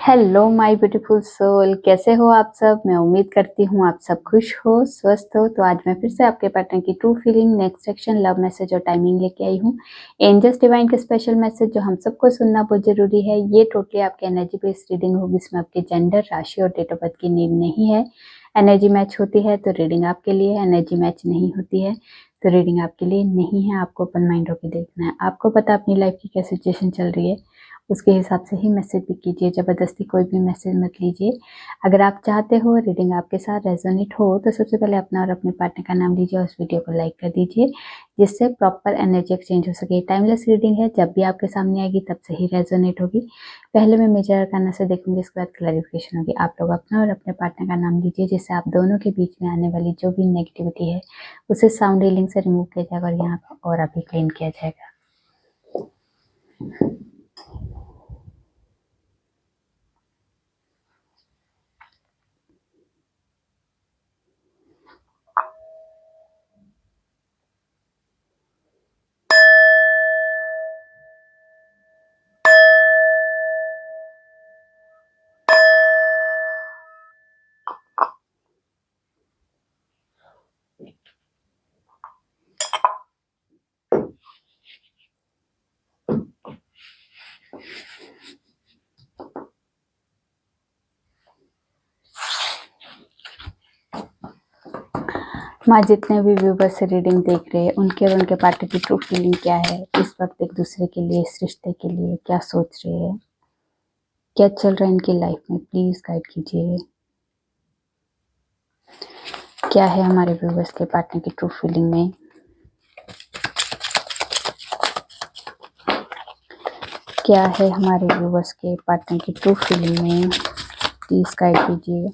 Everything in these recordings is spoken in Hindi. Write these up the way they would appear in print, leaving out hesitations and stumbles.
हेलो माय ब्यूटीफुल सोल, कैसे हो आप सब। मैं उम्मीद करती हूँ आप सब खुश हो, स्वस्थ हो। तो आज मैं फिर से आपके पार्टनर की true feeling next section love message और टाइमिंग लेके आई हूँ। एंजल्स डिवाइन के स्पेशल मैसेज जो हम सबको सुनना बहुत जरूरी है। ये टोटली आपकी एनर्जी बेस्ड रीडिंग होगी। इसमें आपके जेंडर, राशि और डेट ऑफ बर्थ की नीड नहीं है। एनर्जी मैच होती है तो रीडिंग आपके लिए है, एनर्जी मैच नहीं होती है तो रीडिंग आपके लिए नहीं है। आपको ओपन माइंड होकर देखना है। आपको पता अपनी लाइफ की क्या सिचुएशन चल रही है, उसके हिसाब से ही मैसेज भी कीजिए। ज़बरदस्ती कोई भी मैसेज मत लीजिए। अगर आप चाहते हो रीडिंग आपके साथ रेजोनेट हो तो सबसे पहले अपना और अपने पार्टनर का नाम लीजिए और उस वीडियो को लाइक कर दीजिए, जिससे प्रॉपर एनर्जी एक्सचेंज हो सके। टाइमलेस रीडिंग है, जब भी आपके सामने आएगी तब से ही रेजोनेट होगी। पहले मैं मेजर अरकाना से देखूंगी, इसके बाद क्लैरिफिकेशन होगी। आप लोग अपना और अपने पार्टनर का नाम लीजिए, जिससे आप दोनों के बीच में आने वाली जो भी नेगेटिविटी है उसे साउंड हीलिंग से रिमूव किया जाएगा और यहाँ पर और अभी क्लीन किया जाएगा। माँ, जितने भी व्यूवर्स रीडिंग देख रहे हैं उनके और उनके पार्टनर की ट्रू फीलिंग क्या है इस वक्त, एक दूसरे के लिए, इस रिश्ते के लिए क्या सोच रहे हैं, क्या चल रहा है इनकी लाइफ में, प्लीज गाइड कीजिए। क्या है हमारे व्यूवर्स के पार्टनर की ट्रू फीलिंग में, क्या है हमारे व्यूवर्स के पार्टनर की ट्रू फीलिंग में, प्लीज गाइड कीजिए।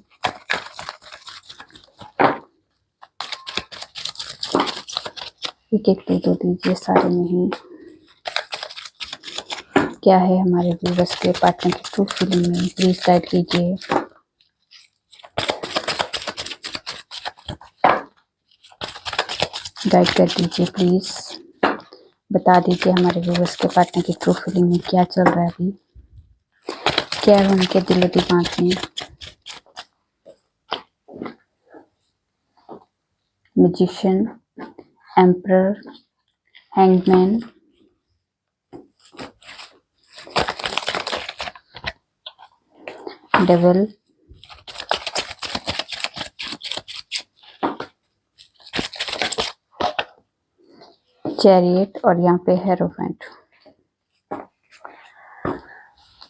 एक एक दो दीजिए, सारे नहीं। क्या है हमारे व्यूवर्स के पार्टनर की ट्रू फीलिंग में, प्लीज गाइड कीजिए। गाइड कर दीजिए प्लीज। बता दीजिए हमारे व्यूवर्स के पार्टनर की ट्रू फीलिंग में क्या चल रहा है अभी, क्या है उनके दिलो दिमाग में। Magician, emperor, hangman, devil, chariot और यहाँ पे हेरोफेंट।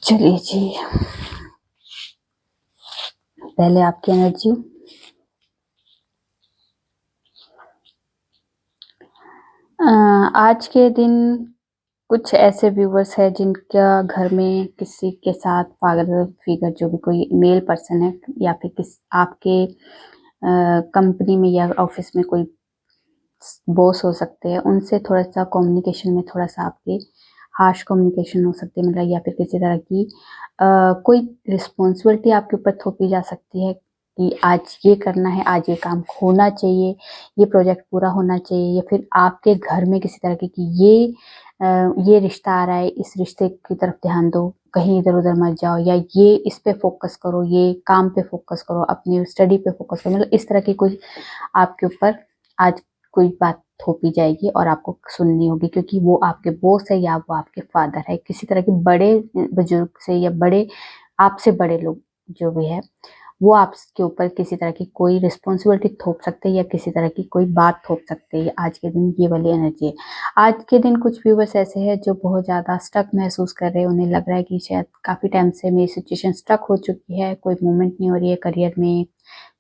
चलिए जी, पहले आपकी एनर्जी। आज के दिन कुछ ऐसे व्यूवर्स है जिनका घर में किसी के साथ फादर फिगर, जो भी कोई मेल पर्सन है या फिर किस आपके कंपनी में या ऑफिस में कोई बॉस हो सकते हैं, उनसे थोड़ा सा कम्युनिकेशन में थोड़ा सा आपके हार्श कम्युनिकेशन हो सकती है। मतलब या फिर किसी तरह की कोई रिस्पॉन्सिबिलिटी आपके ऊपर थोपी जा सकती है कि आज ये करना है, आज ये काम होना चाहिए, ये प्रोजेक्ट पूरा होना चाहिए। या फिर आपके घर में किसी तरह की कि ये रिश्ता आ रहा है, इस रिश्ते की तरफ ध्यान दो, कहीं इधर उधर मत जाओ, या ये इस पे फोकस करो, ये काम पे फोकस करो, अपनी स्टडी पे फोकस करो। मतलब इस तरह की कुछ आपके ऊपर आज कोई बात थोपी जाएगी और आपको सुननी होगी, क्योंकि वो आपके बॉस है या वो आपके फादर है। किसी तरह के बड़े बुजुर्ग से या बड़े आपसे बड़े लोग जो भी है, वो आपके ऊपर किसी तरह की कोई रिस्पॉन्सिबिलिटी थोप सकते हैं या किसी तरह की कोई बात थोप सकते हैं। आज के दिन ये वाली एनर्जी है। आज के दिन कुछ व्यूवर्स ऐसे हैं जो बहुत ज़्यादा स्टक महसूस कर रहे हैं। उन्हें लग रहा है कि शायद काफ़ी टाइम से मेरी सिचुएशन स्टक हो चुकी है, कोई मूवमेंट नहीं हो रही है, करियर में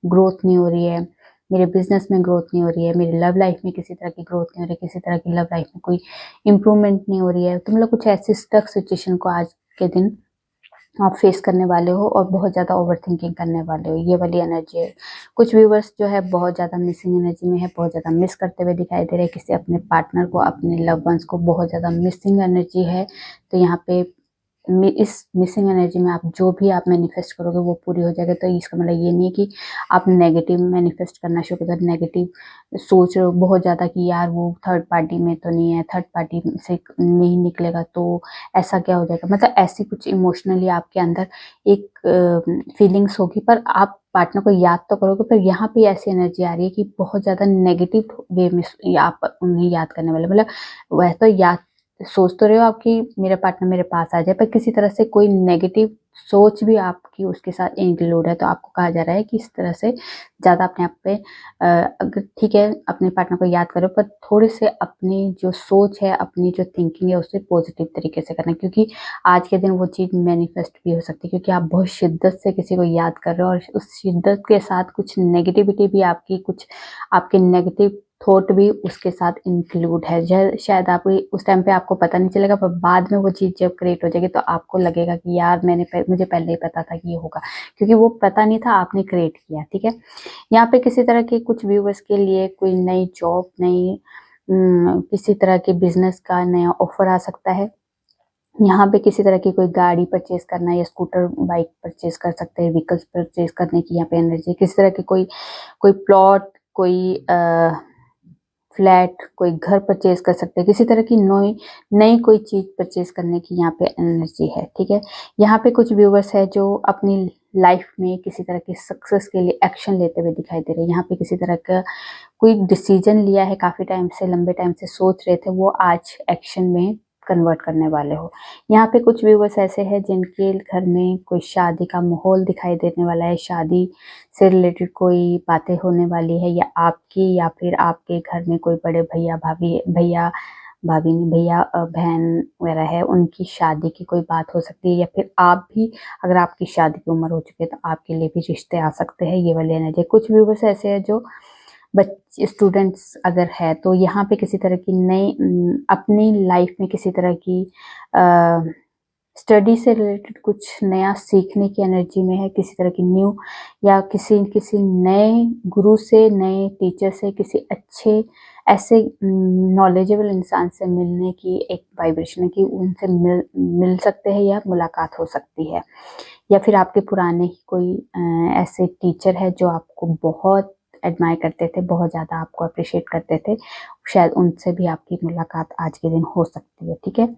ग्रोथ नहीं हो रही है, मेरे बिजनेस में ग्रोथ नहीं हो रही है, मेरी लव लाइफ में किसी तरह की ग्रोथ नहीं हो रही है, किसी तरह की लव लाइफ में कोई इम्प्रूवमेंट नहीं हो रही है। तो मतलब कुछ ऐसी स्टक सिचुएशन को आज के दिन आप फेस करने वाले हो और बहुत ज़्यादा ओवर थिंकिंग करने वाले हो। ये वाली एनर्जी है। कुछ व्यूवर्स जो है बहुत ज़्यादा मिसिंग एनर्जी में है, बहुत ज़्यादा मिस करते हुए दिखाई दे रहे हैं किसी अपने पार्टनर को, अपने लव वंस को। बहुत ज़्यादा मिसिंग एनर्जी है। तो यहाँ पे इस मिसिंग एनर्जी में आप जो भी आप मैनिफेस्ट करोगे वो पूरी हो जाएगा। तो इसका मतलब ये नहीं है कि आप नेगेटिव मैनिफेस्ट करना शुरू कर, नेगेटिव सोच रहे हो बहुत ज़्यादा कि यार वो थर्ड पार्टी में तो नहीं है, थर्ड पार्टी से नहीं निकलेगा तो ऐसा क्या हो जाएगा, मतलब ऐसी कुछ इमोशनली आपके अंदर एक फीलिंग्स होगी, पर आप पार्टनर को याद तो करोगे, पर यहाँ पे ऐसी एनर्जी आ रही है कि बहुत ज़्यादा नेगेटिव वे में आप उन्हें याद करने वाले, मतलब वह तो याद सोच तो रहे हो आपकी मेरा पार्टनर मेरे पास आ जाए, पर किसी तरह से कोई नेगेटिव सोच भी आपकी उसके साथ इंक्लूड है। तो आपको कहा जा रहा है कि इस तरह से ज़्यादा अपने आप पे अगर ठीक है अपने पार्टनर को याद करो, पर थोड़े से अपनी जो सोच है, अपनी जो थिंकिंग है उससे पॉजिटिव तरीके से करना, क्योंकि आज के दिन वो चीज़ मैनिफेस्ट भी हो सकती है, क्योंकि आप बहुत शिद्दत से किसी को याद कर रहे हो और उस शिद्दत के साथ कुछ नेगेटिविटी भी आपकी, कुछ आपके नेगेटिव थॉट भी उसके साथ इंक्लूड है। शायद आप उस टाइम पे आपको पता नहीं चलेगा, पर बाद में वो चीज़ जब क्रिएट हो जाएगी तो आपको लगेगा कि यार मुझे पहले ही पता था कि ये होगा, क्योंकि वो पता नहीं था, आपने क्रिएट किया। ठीक है, यहाँ पे किसी तरह के कुछ व्यूवर्स के लिए कोई नई जॉब, नई किसी तरह के बिजनेस का नया ऑफर आ सकता है। यहाँ पे किसी तरह की कोई गाड़ी परचेज करना या स्कूटर बाइक परचेज कर सकते हैं, व्हीकल्स परचेज करने की यहाँ पे एनर्जी, किसी तरह की कोई कोई प्लॉट, कोई फ्लैट, कोई घर परचेज कर सकते हैं, किसी तरह की नई नई कोई चीज़ परचेज करने की यहाँ पे एनर्जी है। ठीक है, यहाँ पे कुछ व्यूवर्स है जो अपनी लाइफ में किसी तरह की सक्सेस के लिए एक्शन लेते हुए दिखाई दे रहे हैं। यहाँ पे किसी तरह का कोई डिसीजन लिया है, काफ़ी टाइम से, लंबे टाइम से सोच रहे थे, वो आज एक्शन में कन्वर्ट करने वाले हो। यहाँ पे कुछ व्यूवर्स ऐसे हैं जिनके घर में कोई शादी का माहौल दिखाई देने वाला है, शादी से रिलेटेड कोई बातें होने वाली है, या आपकी या फिर आपके घर में कोई बड़े भैया भाभी, भैया भाभी नहीं, भैया बहन वगैरह है, उनकी शादी की कोई बात हो सकती है, या फिर आप भी अगर आपकी शादी की उम्र हो चुकी है तो आपके लिए भी रिश्ते आ सकते हैं, ये वाली एनर्जी। कुछ व्यूवर्स ऐसे हैं जो बच्चे स्टूडेंट्स अगर है तो यहाँ पे किसी तरह की नई अपनी लाइफ में किसी तरह की स्टडी से रिलेटेड कुछ नया सीखने की एनर्जी में है, किसी तरह की न्यू, या किसी किसी नए गुरु से, नए टीचर से, किसी अच्छे ऐसे नॉलेजेबल इंसान से मिलने की एक वाइब्रेशन है कि उनसे मिल सकते हैं या मुलाकात हो सकती है। या फिर आपके पुराने ही कोई ऐसे टीचर है जो आपको बहुत एडमायर करते थे, बहुत ज़्यादा आपको अप्रिशिएट करते थे, शायद उनसे भी आपकी मुलाकात आज के दिन हो सकती है। ठीक है,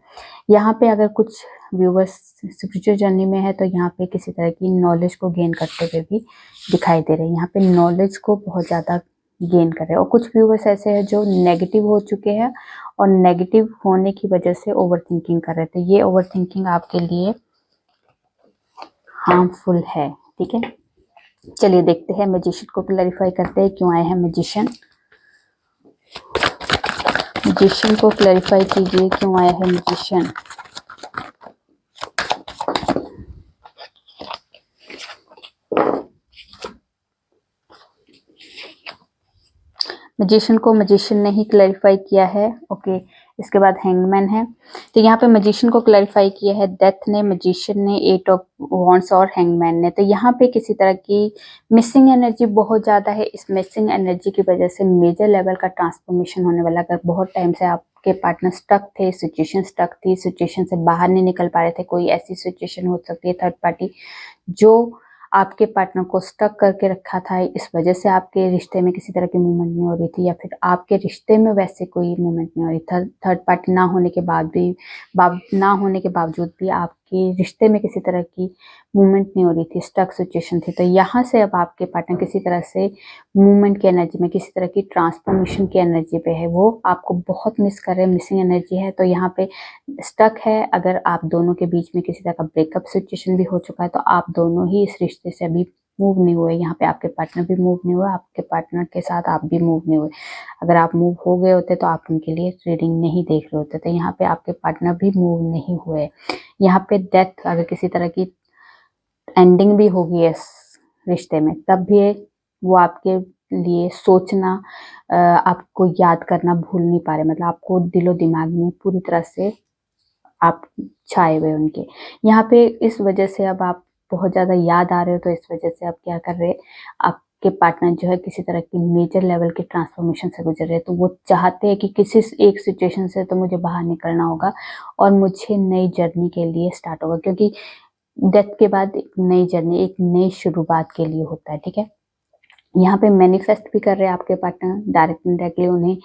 यहाँ पे अगर कुछ व्यूवर्स स्पिरिचुअल जर्नी में है तो यहाँ पे किसी तरह की नॉलेज को गेन करते हुए भी दिखाई दे रहे हैं, यहाँ पे नॉलेज को बहुत ज़्यादा गेन कर रहे हैं। और कुछ व्यूवर्स ऐसे हैं जो नेगेटिव हो चुके हैं और नेगेटिव होने की वजह से ओवर थिंकिंग कर रहे थे, ये ओवर थिंकिंग आपके लिए हार्मफुल है। ठीक है, चलिए देखते हैं मैजिशियन को क्लैरिफाई करते हैं क्यों आए हैं मैजिशियन। मैजिशियन को क्लैरिफाई कीजिए क्यों आया है मैजिशियन। मैजिशियन को मैजिशियन ने ही क्लैरिफाई किया है। ओके, इसके बाद हैंगमैन है, तो यहाँ पे मैजिशियन को क्लैरिफाई किया है डेथ ने, मैजिशियन ने, एट ऑफ वॉन्ड्स और हैंगमैन ने। तो यहाँ पे किसी तरह की मिसिंग एनर्जी बहुत ज़्यादा है। इस मिसिंग एनर्जी की वजह से मेजर लेवल का ट्रांसफॉर्मेशन होने वाला। अगर बहुत टाइम से आपके पार्टनर स्टक थे, सिचुएशन स्टक थी, सिचुएशन से बाहर नहीं निकल पा रहे थे, कोई ऐसी सिचुएशन हो सकती है थर्ड पार्टी जो आपके पार्टनर को स्टक करके रखा था, इस वजह से आपके रिश्ते में किसी तरह की मूवमेंट नहीं हो रही थी, या फिर आपके रिश्ते में वैसे कोई मूवमेंट नहीं हो रही थी, थर्ड पार्टी ना होने के बावजूद भी आपके रिश्ते में किसी तरह की मूवमेंट नहीं हो रही थी, स्टक सिचुएशन थी। तो यहाँ से अब आपके पार्टनर किसी तरह से मूवमेंट की एनर्जी में, किसी तरह की ट्रांसफॉर्मेशन की एनर्जी पे है, वो आपको बहुत मिस कर रहे हैं, मिसिंग एनर्जी है। तो यहाँ पे स्टक है, अगर आप दोनों के बीच में किसी तरह का ब्रेकअप सिचुएशन भी हो चुका है तो आप दोनों ही इस रिश्ते से अभी मूव नहीं हुए। यहाँ पे आपके पार्टनर भी मूव नहीं हुए, आपके पार्टनर के साथ आप भी मूव नहीं हुए। अगर आप मूव हो गए होते तो आप उनके लिए रीडिंग नहीं देख रहे होते, तो यहाँ पे आपके पार्टनर भी मूव नहीं हुए। यहाँ पे डेथ, अगर किसी तरह की एंडिंग भी होगी इस रिश्ते में, तब भी वो आपके लिए सोचना, आपको याद करना भूल नहीं पा रहे, मतलब आपको दिलो दिमाग में पूरी तरह से आप छाए हुए उनके। यहाँ पे इस वजह से अब आप बहुत ज़्यादा याद आ रहे हो, तो इस वजह से आप क्या कर रहे, आप आपके पार्टनर जो है किसी तरह की मेजर लेवल के ट्रांसफॉर्मेशन से गुजर रहे हैं। तो वो चाहते हैं कि किसी एक सिचुएशन से तो मुझे बाहर निकलना होगा और मुझे नई जर्नी के लिए स्टार्ट होगा, क्योंकि डेथ के बाद एक नई जर्नी, एक नई शुरुआत के लिए होता है। ठीक है, यहाँ पे मैनिफेस्ट भी कर रहे हैं आपके पार्टनर डायरेक्ट इनडायरेक्टली, उन्हें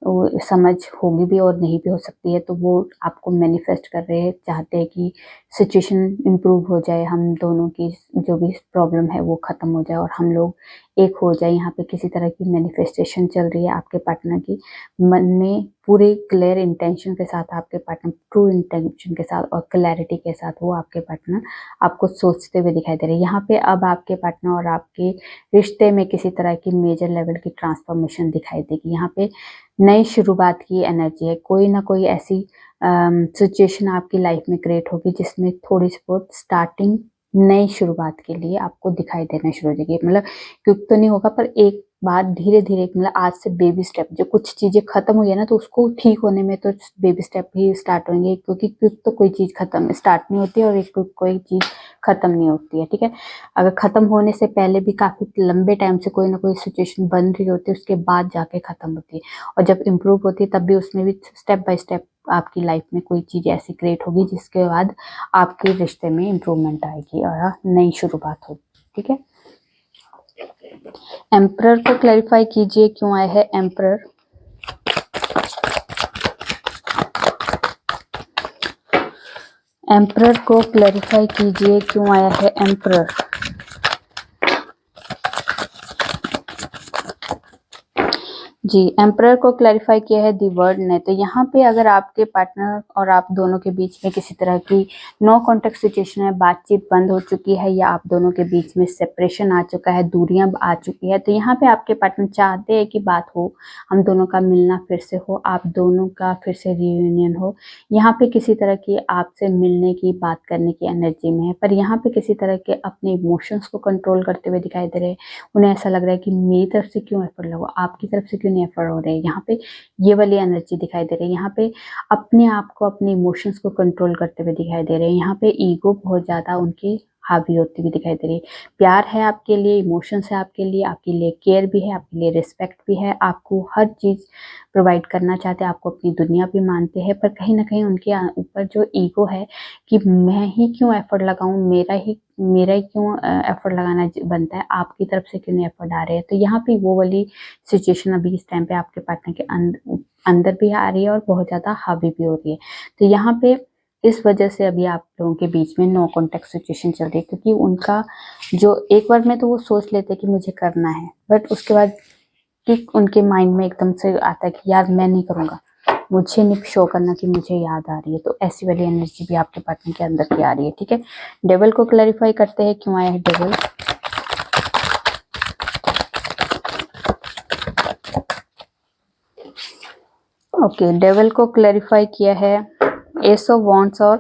वो समझ होगी भी और नहीं भी हो सकती है, तो वो आपको मैनिफेस्ट कर रहे हैं, चाहते हैं कि सिचुएशन इम्प्रूव हो जाए, हम दोनों की जो भी प्रॉब्लम है वो ख़त्म हो जाए और हम लोग एक हो जाए। यहाँ पे किसी तरह की मैनिफेस्टेशन चल रही है आपके पार्टनर की मन में, पूरे क्लियर इंटेंशन के साथ आपके पार्टनर, ट्रू इंटेंशन के साथ और क्लैरिटी के साथ वो आपके पार्टनर आपको सोचते हुए दिखाई दे रहे हैं। यहाँ पे अब आपके पार्टनर और आपके रिश्ते में किसी तरह की मेजर लेवल की ट्रांसफॉर्मेशन दिखाई देगी। यहाँ पे नई शुरुआत की एनर्जी है, कोई ना कोई ऐसी सिचुएशन आपकी लाइफ में क्रिएट होगी जिसमें थोड़ी सी बहुत स्टार्टिंग नई शुरुआत के लिए आपको दिखाई देना शुरू हो जाएगी। मतलब क्विक तो नहीं होगा, पर एक बात धीरे धीरे, मतलब आज से बेबी स्टेप, जो कुछ चीजें खत्म हुई है ना, तो उसको ठीक होने में तो बेबी स्टेप ही स्टार्ट होंगे, क्योंकि क्विक तो कोई चीज खत्म स्टार्ट नहीं होती है और एक कोई चीज खत्म नहीं होती है। ठीक है, अगर खत्म होने से पहले भी काफी लंबे टाइम से कोई ना कोई सिचुएशन बन रही होती है, उसके बाद जाके खत्म होती है, और जब इम्प्रूव होती है तब भी उसमें भी स्टेप बाय स्टेप आपकी लाइफ में कोई चीज ऐसी क्रिएट होगी जिसके बाद आपके रिश्ते में इम्प्रूवमेंट आएगी और नई शुरुआत होगी। ठीक है, एम्परर को क्लैरिफाई कीजिए क्यों आया है एम्परर। एम्परर को क्लैरिफाई कीजिए क्यों आया है एम्परर। जी, एम्परर को क्लैरिफाई किया है दी वर्ड ने। तो यहाँ पे अगर आपके पार्टनर और आप दोनों के बीच में किसी तरह की नो कॉन्टेक्ट सिचुएशन है, बातचीत बंद हो चुकी है या आप दोनों के बीच में सेपरेशन आ चुका है, दूरियां आ चुकी है, तो यहाँ पे आपके पार्टनर चाहते हैं कि बात हो, हम दोनों का मिलना फिर से हो, आप दोनों का फिर से रियूनियन हो। यहाँ पे किसी तरह की आपसे मिलने की, बात करने की एनर्जी में है, पर यहाँ पे किसी तरह के अपने इमोशंस को कंट्रोल करते हुए दिखाई दे रहे हैं। उन्हें ऐसा लग रहा है कि मेरी तरफ से क्यों एफर्ट लगा, आपकी तरफ से क्यों नहीं एफर्ट हो रहे हैं। यहाँ पे ये वाली एनर्जी दिखाई दे रही है। यहाँ पे अपने आप को, अपने इमोशंस को कंट्रोल करते हुए दिखाई दे रहे हैं। यहाँ पे ईगो बहुत ज्यादा उनकी हावी होती हुई दिखाई दे रही है। प्यार है आपके लिए, इमोशंस है आपके लिए केयर भी है, आपके लिए रिस्पेक्ट भी है, आपको हर चीज प्रोवाइड करना चाहते हैं, आपको अपनी दुनिया भी मानते हैं, पर कहीं ना कहीं उनके ऊपर जो ईगो है कि मैं ही क्यों एफर्ट लगाऊं, मेरा ही क्यों एफर्ट लगाना बनता है, आपकी तरफ से क्यों नहीं एफर्ट आ रहे हैं। तो यहाँ पे वो वाली सिचुएशन अभी इस टाइम पे आपके पार्टनर के अंदर भी आ रही है और बहुत ज्यादा हावी भी हो रही है। तो यहाँ पे इस वजह से अभी आप लोगों के बीच में नो कॉन्टेक्ट सिचुएशन चल रही है, क्योंकि उनका जो एक बार में तो वो सोच लेते कि मुझे करना है, बट उसके बाद कि उनके माइंड में एकदम से आता है कि यार मैं नहीं करूंगा, मुझे नहीं शो करना कि मुझे याद आ रही है। तो ऐसी वाली एनर्जी भी आपके पार्टनर के अंदर की आ रही है। ठीक है, डेविल को क्लैरिफाई करते हैं क्यों आया है डेविल। ओके, डेविल को क्लैरिफाई किया है एस ऑफ वॉन्ड्स और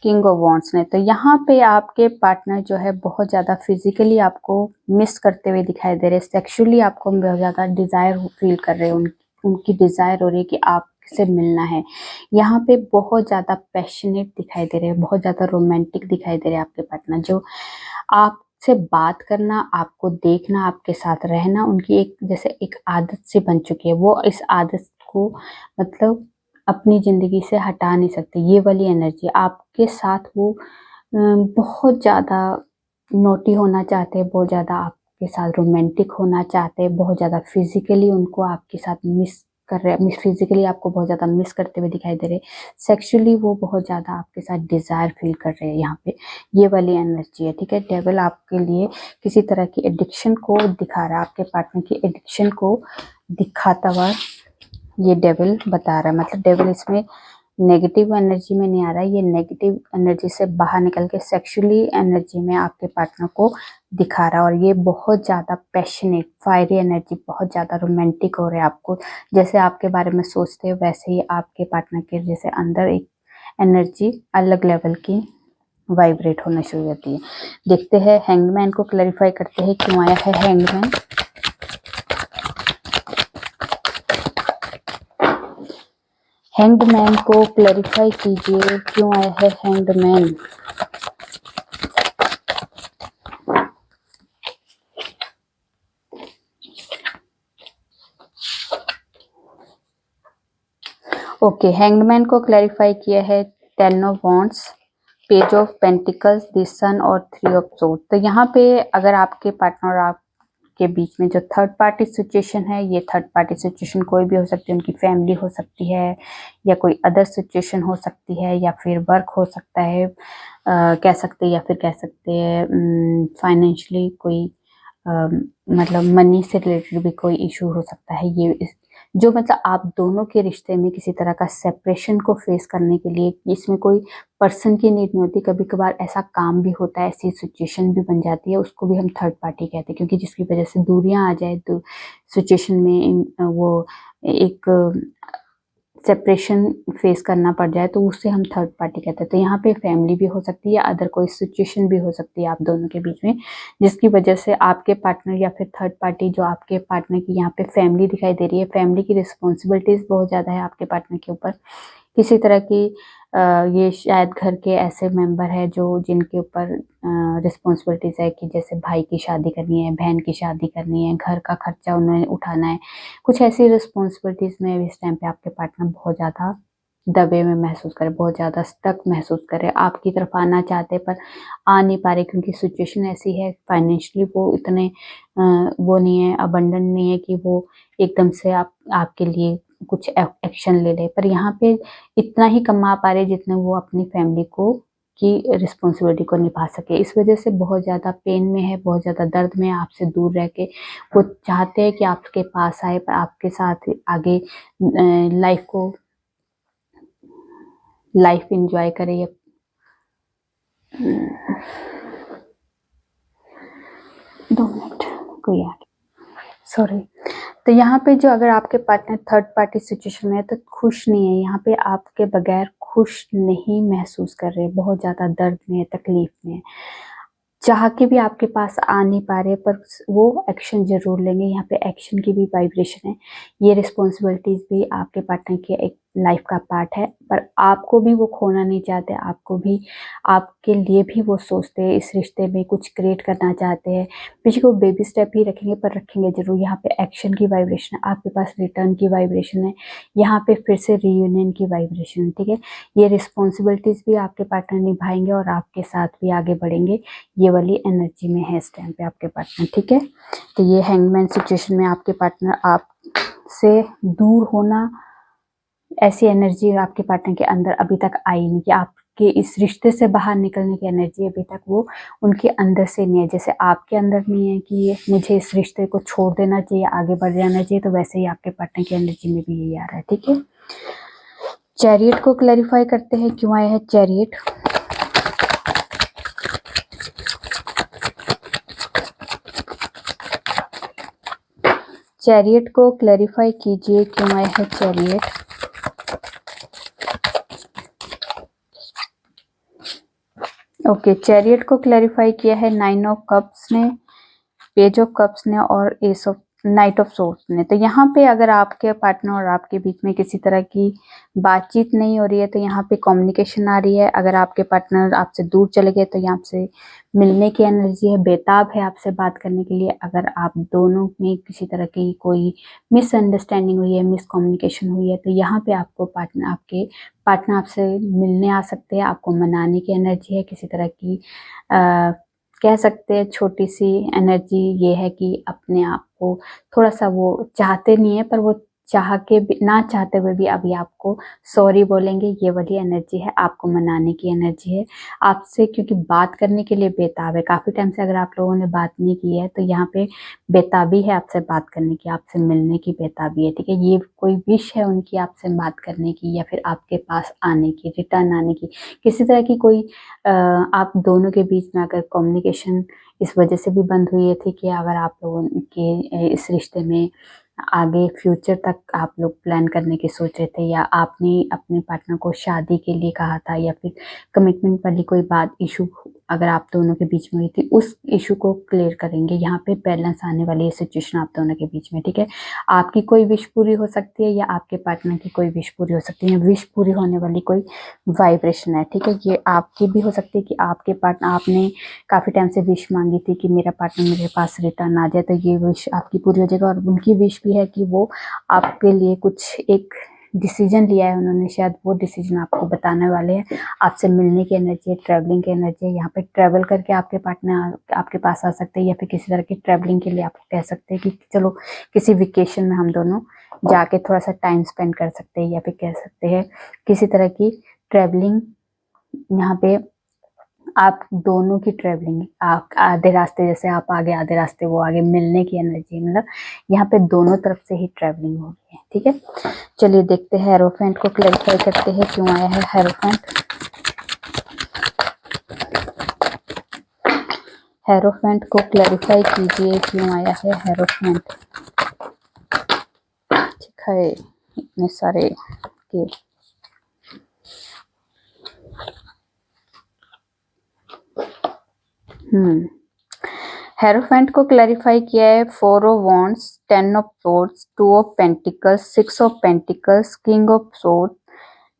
किंग ऑफ वॉन्ड्स ने। तो यहाँ पे आपके पार्टनर जो है बहुत ज्यादा फिजिकली आपको मिस करते हुए दिखाई दे रहे हैं, सेक्सुअली आपको बहुत ज्यादा डिजायर फील कर रहे हैं, उनकी डिजायर हो रही है कि आपसे मिलना है। यहाँ पे बहुत ज्यादा पैशनेट दिखाई दे रहे हैं, बहुत ज्यादा रोमांटिक दिखाई दे रहे हैं आपके पार्टनर, जो आपसे बात करना, आपको देखना, आपके साथ रहना उनकी एक जैसे एक आदत सी बन चुकी है। वो इस आदत को मतलब अपनी जिंदगी से हटा नहीं सकते। ये वाली एनर्जी आपके साथ वो बहुत ज्यादा नोटी होना चाहते हैं, बहुत ज्यादा आपके साथ रोमांटिक होना चाहते हैं, बहुत ज्यादा फिजिकली उनको आपके साथ मिस कर रहे, फिजिकली आपको बहुत ज्यादा मिस करते हुए दिखाई दे रहे, सेक्सुअली वो बहुत ज्यादा आपके साथ डिजायर फील कर रहे हैं। यहाँ पे ये वाली एनर्जी है। ठीक है, डेविल आपके लिए किसी तरह की एडिक्शन को दिखा रहा है, आपके पार्टनर की एडिक्शन को दिखाता हुआ ये डेविल बता रहा है। मतलब डेविल इसमें नेगेटिव एनर्जी में नहीं आ रहा है, ये नेगेटिव एनर्जी से बाहर निकल के सेक्सुअली एनर्जी में आपके पार्टनर को दिखा रहा है। और ये बहुत ज्यादा पैशनेट, फायरी एनर्जी, बहुत ज्यादा रोमांटिक हो रहा है। आपको जैसे आपके बारे में सोचते हैं वैसे ही आपके पार्टनर के जैसे अंदर एक एनर्जी अलग लेवल की वाइब्रेट होना शुरू होती है। देखते हैं हैंगमैन को क्लैरिफाई करते हैं क्यों आया है हैंगमैन। हैंगमैन को क्लैरिफाई कीजिए क्यों आया है हैंगमैन। ओके, हैंगमैन को क्लैरिफाई किया है 10 of wands, page of pentacles, the sun और 3 ऑफ सोर्ड। तो यहाँ पे अगर आपके पार्टनर और आपके बीच में जो थर्ड पार्टी सिचुएशन है, ये थर्ड पार्टी सिचुएशन कोई भी हो सकती है, उनकी फैमिली हो सकती है या कोई अदर सिचुएशन हो सकती है या फिर वर्क हो सकता है, कह सकते हैं, या फिर कह सकते हैं फाइनेंशियली कोई मतलब मनी से रिलेटेड भी कोई इशू हो सकता है। ये जो मतलब आप दोनों के रिश्ते में किसी तरह का सेपरेशन को फेस करने के लिए, इसमें कोई पर्सन की नीड नहीं होती, कभी कभार ऐसा काम भी होता है, ऐसी सिचुएशन भी बन जाती है, उसको भी हम थर्ड पार्टी कहते हैं, क्योंकि जिसकी वजह से दूरियां आ जाए तो सिचुएशन में वो एक सेपरेशन फेस करना पड़ जाए तो उससे हम थर्ड पार्टी कहते हैं। तो यहाँ पे फैमिली भी हो सकती है या अदर कोई सिचुएशन भी हो सकती है आप दोनों के बीच में, जिसकी वजह से आपके पार्टनर या फिर थर्ड पार्टी जो आपके पार्टनर की यहाँ पे फैमिली दिखाई दे रही है, फैमिली की रिस्पॉन्सिबिलिटीज बहुत ज़्यादा है आपके पार्टनर के ऊपर। किसी तरह की ये शायद घर के ऐसे मेंबर है जो जिनके ऊपर रिस्पॉन्सिबिलिटीज है कि जैसे भाई की शादी करनी है, बहन की शादी करनी है, घर का खर्चा उन्हें उठाना है, कुछ ऐसी रिस्पॉन्सिबिलिटीज में इस टाइम पे आपके पार्टनर बहुत ज़्यादा दबे में महसूस करे, बहुत ज़्यादा स्टक महसूस करे, आपकी तरफ आना चाहते पर आ नहीं पा रहे, क्योंकि सिचुएशन ऐसी है फाइनेंशियली वो इतने वो नहीं है, अबंडेंट नहीं है कि वो एकदम से आपके लिए कुछ एक्शन ले ले। पर यहाँ पे इतना ही कमा पा रहे जितने वो अपनी फैमिली को की रिस्पॉन्सिबिलिटी को निभा सके। इस वजह से बहुत ज़्यादा पेन में है, बहुत ज़्यादा दर्द में है, आपसे दूर रह के वो चाहते हैं कि आपके पास आए, पर आपके साथ आगे लाइफ एंजॉय करे या 2 मिनट कोई आ सॉरी। तो यहाँ पे जो अगर आपके पार्टनर थर्ड पार्टी सिचुएशन में है तो खुश नहीं है, यहाँ पे आपके बगैर खुश नहीं महसूस कर रहे, बहुत ज़्यादा दर्द में है, तकलीफ में है, चाह के भी आपके पास आ नहीं पा रहे, पर वो एक्शन जरूर लेंगे। यहाँ पे एक्शन की भी वाइब्रेशन है, ये रिस्पॉन्सिबिलिटीज भी आपके पार्टनर की एक लाइफ का पार्ट है, पर आपको भी वो खोना नहीं चाहते, आपको भी आपके लिए भी वो सोचते हैं, इस रिश्ते में कुछ क्रिएट करना चाहते हैं। पीछे को बेबी स्टेप ही रखेंगे पर रखेंगे जरूर। यहाँ पे एक्शन की वाइब्रेशन है, आपके पास रिटर्न की वाइब्रेशन है, यहाँ पे फिर से रीयूनियन की वाइब्रेशन, ठीक है। ये रिस्पॉन्सिबिलिटीज भी आपके पार्टनर निभाएंगे और आपके साथ भी आगे बढ़ेंगे, ये वाली एनर्जी में है इस टाइम पे आपके पार्टनर, ठीक है। तो ये हैंगमैन सिचुएशन में आपके पार्टनर आपसे दूर होना, ऐसी एनर्जी आपके पार्टनर के अंदर अभी तक आई नहीं कि आपके इस रिश्ते से बाहर निकलने की एनर्जी अभी तक वो उनके अंदर से नहीं है। जैसे आपके अंदर नहीं है कि मुझे इस रिश्ते को छोड़ देना चाहिए, आगे बढ़ जाना चाहिए, तो वैसे ही आपके पार्टनर की एनर्जी में भी यही आ रहा है, ठीक है। चैरियट को क्लैरिफाई करते हैं, क्यों आया है चैरियट। चैरियट को क्लैरिफाई कीजिए, क्यों आया है चैरियट। ओके, चैरियट को क्लैरिफाई किया है 9 ऑफ कप्स ने, पेज ऑफ कप्स ने और S of night of swords ने। तो यहाँ पे अगर आपके पार्टनर और आपके बीच में किसी तरह की बातचीत नहीं हो रही है तो यहाँ पे कम्युनिकेशन आ रही है। अगर आपके पार्टनर आपसे दूर चले गए तो यहाँ से मिलने की एनर्जी है, बेताब है आपसे बात करने के लिए। अगर आप दोनों में किसी तरह की कोई मिसअंडरस्टैंडिंग हुई है, मिसकम्युनिकेशन हुई है, तो यहाँ पे आपके पार्टनर आपसे मिलने आ सकते हैं, आपको मनाने की एनर्जी है। किसी तरह की कह सकते हैं छोटी सी एनर्जी ये है कि अपने आप को थोड़ा सा वो चाहते नहीं है, पर वो चाह के ना चाहते हुए भी अभी आपको सॉरी बोलेंगे, ये वाली एनर्जी है। आपको मनाने की एनर्जी है आपसे, क्योंकि बात करने के लिए बेताब है। काफ़ी टाइम से अगर आप लोगों ने बात नहीं की है तो यहाँ पे बेताबी है आपसे बात करने की, आपसे मिलने की बेताबी है, ठीक है। ये कोई विश है उनकी आपसे बात करने की या फिर आपके पास आने की, रिटर्न आने की। किसी तरह की कोई आप दोनों के बीच में अगर कम्युनिकेशन इस वजह से भी बंद हुई थी कि अगर आप लोगों के इस रिश्ते में आगे फ्यूचर तक आप लोग प्लान करने की सोच रहे थे, या आपने अपने पार्टनर को शादी के लिए कहा था, या फिर कमिटमेंट वाली कोई बात इशू अगर आप दोनों के बीच में हुई थी, उस इशू को क्लियर करेंगे। यहाँ पे बैलेंस आने वाली है सिचुएशन आप दोनों के बीच में, ठीक है। आपकी कोई विश पूरी हो सकती है या आपके पार्टनर की कोई विश पूरी हो सकती है। विश पूरी होने वाली कोई वाइब्रेशन है, ठीक है। ये आपकी भी हो सकती है कि आपके पार्टनर, आपने काफ़ी टाइम से विश मांगी थी कि मेरा पार्टनर मेरे पास रिटर्न आ जाए, तो ये विश आपकी पूरी हो जाएगा। और उनकी विश भी है कि वो आपके लिए कुछ एक डिसीजन लिया है उन्होंने, शायद वो डिसीजन आपको बताने वाले हैं। आपसे मिलने की एनर्जी है, ट्रैवलिंग की एनर्जी है। यहाँ पे ट्रैवल करके आपके पार्टनर आपके पास आ सकते हैं, या फिर किसी तरह की ट्रैवलिंग के लिए आप कह सकते हैं कि चलो किसी वेकेशन में हम दोनों जाके थोड़ा सा टाइम स्पेंड कर सकते हैं, या फिर कह सकते हैं किसी तरह की ट्रैवलिंग। यहाँ पे आप दोनों की ट्रैवलिंग, आप आधे रास्ते, जैसे आप आगे आधे रास्ते वो आगे, मिलने की एनर्जी, मतलब यहाँ पे दोनों तरफ से ही ट्रैवलिंग हो रही है। ठीक है, चलिए देखते हैं हेरोफेंट को क्लैरिफाई करते हैं क्यों आया है हेरोफेंट। हेरोफेंट को क्लैरिफाई कीजिए क्यों आया है हेरोफेंट। ठीक है, इतने सारे के हेरोफेंट को क्लैरिफाई किया है 4 of wands, 10 of swords, 2 of pentacles, 6 of pentacles, king of sword,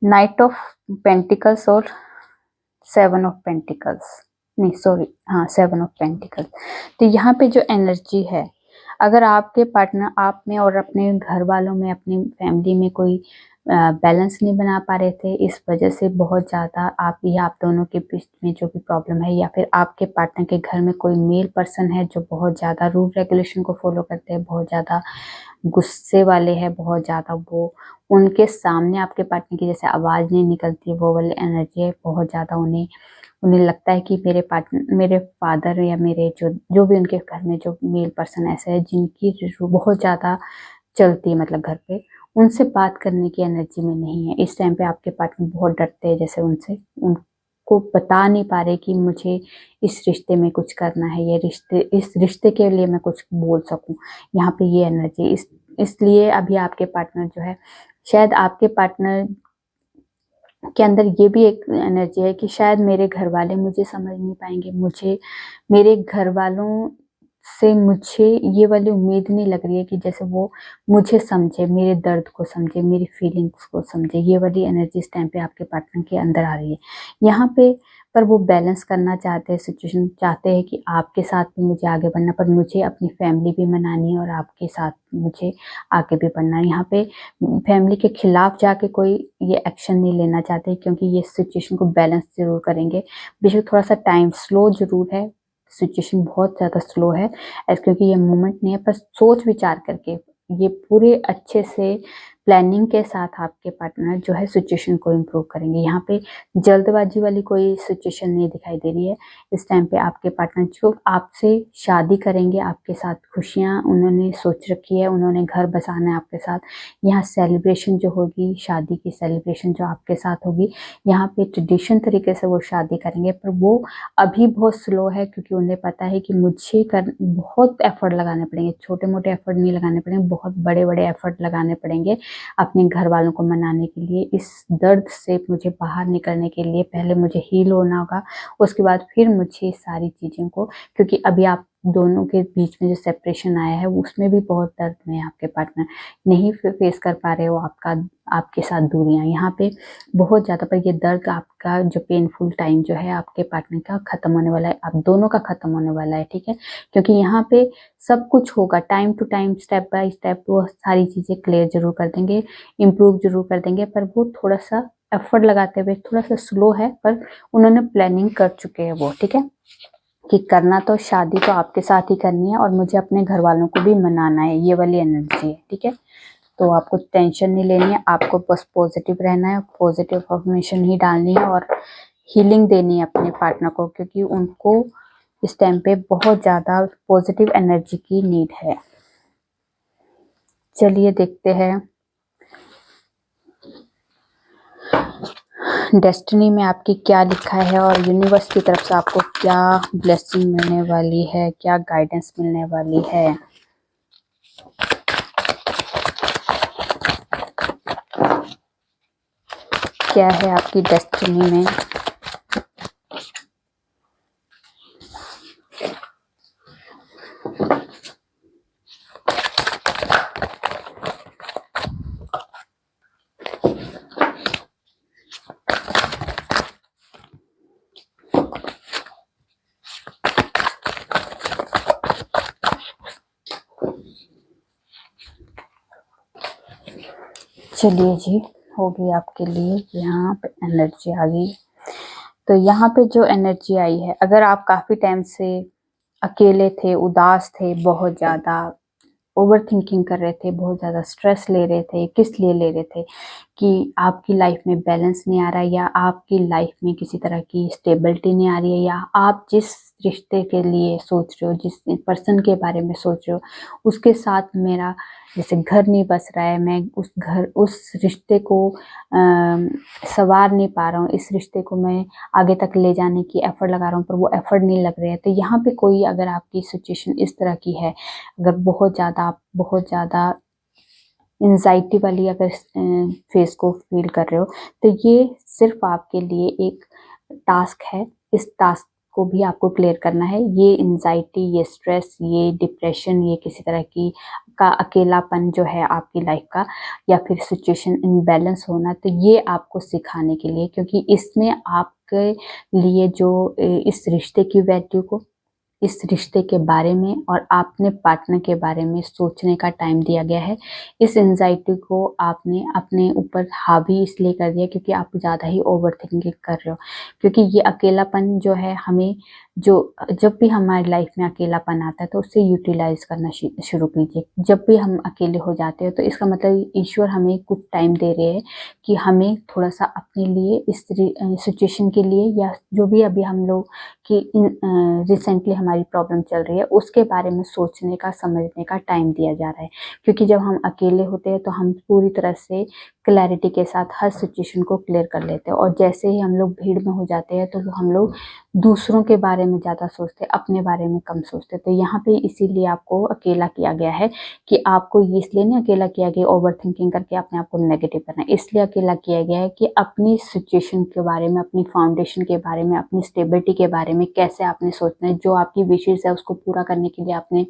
night of pentacles और 7 ऑफ पेंटिकल्स, नहीं सॉरी, हाँ 7 ऑफ पेंटिकल्स। तो यहाँ पे जो एनर्जी है, अगर आपके पार्टनर आप में और अपने घर वालों में, अपनी फैमिली में कोई बैलेंस नहीं बना पा रहे थे, इस वजह से बहुत ज़्यादा आप दोनों के बीच में जो भी प्रॉब्लम है, या फिर आपके पार्टनर के घर में कोई मेल पर्सन है जो बहुत ज़्यादा रूल रेगुलेशन को फॉलो करते हैं, बहुत ज़्यादा गुस्से वाले हैं, बहुत ज़्यादा वो उनके सामने आपके पार्टनर की जैसे आवाज़ नहीं निकलती, वो वाली एनर्जी है बहुत ज़्यादा। उन्हें लगता है कि मेरे फादर या मेरे जो भी उनके घर में जो मेल पर्सन ऐसे है जिनकी बहुत ज़्यादा चलती है, मतलब घर पे उनसे बात करने की एनर्जी में नहीं है। इस टाइम पे आपके पार्टनर बहुत डरते हैं, जैसे उनको बता नहीं पा रहे कि मुझे इस रिश्ते में कुछ करना है, इस रिश्ते के लिए मैं कुछ बोल सकूं। यहाँ पे ये एनर्जी इसलिए अभी आपके पार्टनर जो है, शायद आपके पार्टनर के अंदर ये भी एक एनर्जी है कि शायद मेरे घर वाले मुझे समझ नहीं पाएंगे, मेरे घर वालों से मुझे ये वाली उम्मीद नहीं लग रही है कि जैसे वो मुझे समझे, मेरे दर्द को समझे, मेरी फीलिंग्स को समझे। ये वाली एनर्जी इस टाइम पे आपके पार्टनर के अंदर आ रही है यहाँ पे। पर वो बैलेंस करना चाहते हैं सिचुएशन, चाहते हैं कि आपके साथ भी मुझे आगे बढ़ना, पर मुझे अपनी फैमिली भी मनानी है और आपके साथ मुझे आगे भी बढ़ना है। यहाँ पे फैमिली के खिलाफ जाके कोई ये एक्शन नहीं लेना चाहते, क्योंकि ये सिचुएशन को बैलेंस जरूर करेंगे। बेशक थोड़ा सा टाइम स्लो जरूर है, सिचुएशन बहुत ज़्यादा स्लो है क्योंकि ये मोमेंट नहीं है, पर सोच विचार करके ये पूरे अच्छे से प्लानिंग के साथ आपके पार्टनर जो है सिचुएशन को इम्प्रूव करेंगे। यहाँ पे जल्दबाजी वाली कोई सिचुएशन नहीं दिखाई दे रही है। इस टाइम पे आपके पार्टनर जो आपसे शादी करेंगे, आपके साथ खुशियाँ उन्होंने सोच रखी है, उन्होंने घर बसाना है आपके साथ। यहाँ सेलिब्रेशन जो होगी, शादी की सेलिब्रेशन जो आपके साथ होगी, यहाँ पे ट्रेडिशन तरीके से वो शादी करेंगे, पर वो अभी बहुत स्लो है क्योंकि उन्हें पता है कि मुझे बहुत एफर्ट लगाने पड़ेंगे। छोटे मोटे एफर्ट नहीं लगाने पड़ेंगे, बहुत बड़े बड़े एफर्ट लगाने पड़ेंगे अपने घर वालों को मनाने के लिए। इस दर्द से मुझे बाहर निकलने के लिए पहले मुझे हील होना होगा, उसके बाद फिर मुझे सारी चीज़ों को, क्योंकि अभी आप दोनों के बीच में जो सेपरेशन आया है उसमें भी बहुत दर्द में है। आपके पार्टनर नहीं फेस कर पा रहे हो आपके साथ दूरियां, यहाँ पे बहुत ज़्यादा। पर ये दर्द आपका जो पेनफुल टाइम जो है आपके पार्टनर का ख़त्म होने वाला है, आप दोनों का ख़त्म होने वाला है। ठीक है, क्योंकि यहाँ पे सब कुछ होगा time to time, step by step वो सारी चीज़ें क्लियर जरूर कर देंगे, इम्प्रूव जरूर कर देंगे। पर वो थोड़ा सा एफर्ट लगाते हुए थोड़ा सा स्लो है, पर उन्होंने प्लानिंग कर चुके हैं वो। ठीक है, कि करना तो शादी तो आपके साथ ही करनी है और मुझे अपने घर वालों को भी मनाना है, ये वाली एनर्जी है। ठीक है, तो आपको टेंशन नहीं लेनी है, आपको बस पॉजिटिव रहना है, पॉजिटिव अफर्मेशन ही डालनी है और हीलिंग देनी है अपने पार्टनर को, क्योंकि उनको इस टाइम पे बहुत ज़्यादा पॉजिटिव एनर्जी की नीड है। चलिए देखते हैं डेस्टिनी में आपकी क्या लिखा है और यूनिवर्स की तरफ से आपको क्या ब्लेसिंग मिलने वाली है, क्या गाइडेंस मिलने वाली है। क्या है आपकी डेस्टिनी में। चलिए जी, हो गई आपके लिए यहाँ पे एनर्जी आ गई। तो यहाँ पे जो एनर्जी आई है, अगर आप काफी टाइम से अकेले थे, उदास थे, बहुत ज्यादा ओवर थिंकिंग कर रहे थे, बहुत ज़्यादा स्ट्रेस ले रहे थे, किस लिए ले रहे थे कि आपकी लाइफ में बैलेंस नहीं आ रहा है, या आपकी लाइफ में किसी तरह की स्टेबिलिटी नहीं आ रही है, या आप जिस रिश्ते के लिए सोच रहे हो, जिस पर्सन के बारे में सोच रहे हो, उसके साथ मेरा जैसे घर नहीं बस रहा है, मैं उस रिश्ते को संवार नहीं पा रहा हूँ, इस रिश्ते को मैं आगे तक ले जाने की एफर्ट लगा रहा हूँ पर वो एफर्ट नहीं लग रहे हैं। तो यहाँ पे कोई अगर आपकी सिचुएशन इस तरह की है, अगर बहुत ज़्यादा एंजाइटी वाली अगर फेस को फील कर रहे हो, तो ये सिर्फ आपके लिए एक टास्क है। इस टास्क को भी आपको क्लियर करना है। ये एंजाइटी, ये स्ट्रेस, ये डिप्रेशन, ये किसी तरह की का अकेलापन जो है आपकी लाइफ का, या फिर सिचुएशन इनबैलेंस होना, तो ये आपको सिखाने के लिए, क्योंकि इसमें आपके लिए जो इस रिश्ते की वैल्यू को, इस रिश्ते के बारे में और अपने पार्टनर के बारे में सोचने का टाइम दिया गया है। इस एंजाइटी को आपने अपने ऊपर हावी इसलिए कर दिया क्योंकि आप ज़्यादा ही ओवर थिंकिंग कर रहे हो। क्योंकि ये अकेलापन जो है, हमें जब भी हमारी लाइफ में अकेलापन आता है तो उसे यूटिलाइज करना शुरू कीजिए। जब भी हम अकेले हो जाते हैं तो इसका मतलब ईश्वर हमें कुछ टाइम दे रहे हैं कि हमें थोड़ा सा अपने लिए, इस सिचुएशन के लिए, या जो भी अभी हम लोग कि रिसेंटली हमारी प्रॉब्लम चल रही है उसके बारे में सोचने का, समझने का टाइम दिया जा रहा है। क्योंकि जब हम अकेले होते हैं तो हम पूरी तरह से क्लैरिटी के साथ हर सिचुएशन को क्लियर कर लेते हैं, और जैसे ही हम लोग भीड़ में हो जाते हैं तो वो हम लोग दूसरों के बारे में ज़्यादा सोचते हैं, अपने बारे में कम सोचते हैं। तो यहाँ पे इसीलिए आपको अकेला किया गया है कि आपको इसलिए नहीं अकेला किया गया ओवर थिंकिंग करके अपने आप को नेगेटिव करना है, इसलिए अकेला किया गया है कि अपनी सिचुएशन के बारे में, अपनी फाउंडेशन के बारे में, अपनी स्टेबिलिटी के बारे में कैसे आपने सोचना है। जो आपकी विशेष है उसको पूरा करने के लिए आपने